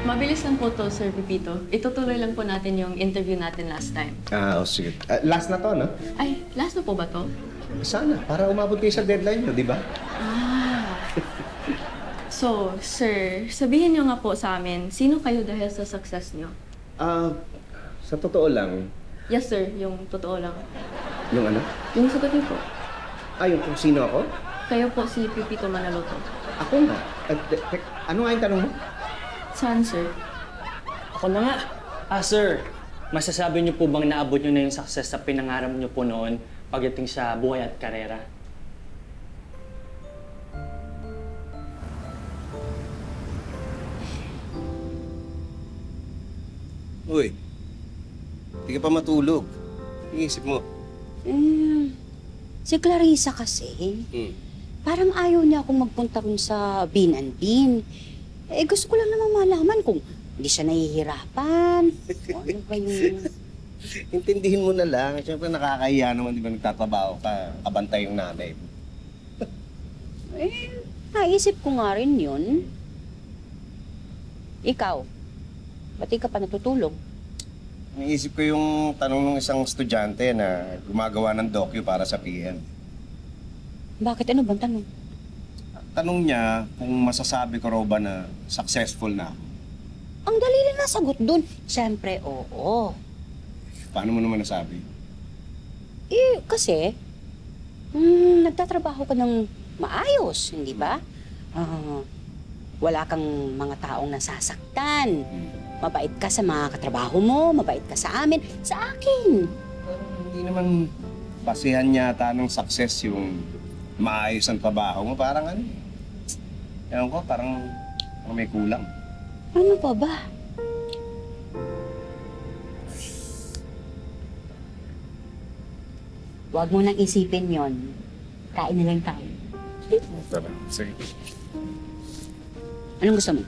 Mabilis lang po to, Sir Pipito. Itutuloy lang po natin yung interview natin last time. Sige. Last na to, no? Ay, last na po ba to? Sana, para umabot kayo sa deadline nyo, di ba? So, sir, sabihin niyo nga po sa amin, sino kayo dahil sa success niyo? Sa totoo lang, Yes, sir. Yung totoo lang. yung ano? Yung sagot niyo po. Yung kung sino ako? Kayo po si Pipito Manaloto. Ako nga. Ano nga yung tanong mo? Saan, sir? Ako na nga. Sir, masasabi niyo po bang naabot niyo na yung success na pinangarap niyo po noon pagdating sa buhay at karera? Uy, hindi ka pa matulog. Iisip mo. Si Clarissa kasi, parang ayaw niya akong magpunta rin sa Bean and Bean. Gusto ko lang namang malaman kung hindi siya nahihirapan. Ano ba yung... Intindihin mo na lang. Siyempre nakakahiya naman, di ba, nagtatrabaho ka, kabantay yung nanay mo. Naisip ko nga rin yun. Ikaw, ba't di ka pa natutulog? Naisip ko yung tanong ng isang estudyante na gumagawa ng docu para sa PM. Bakit? Ano bang tanong? Tanong niya kung masasabi ko raw ba na successful na ako. Ang dali lang nasagot dun. Siyempre, oo. Paano mo naman nasabi? Kasi, nagtatrabaho ka ng maayos, hindi ba? Wala kang mga taong nasasaktan. Mabait ka sa mga katrabaho mo, mabait ka sa amin, sa akin. Hindi naman basihan yata ng success yung maayos ang trabaho mo. Parang ano, ewan ko, parang may kulang. Ano pa ba? Huwag mo nang isipin yon. Kain na lang tayo. Tara, sige. Anong gusto mo?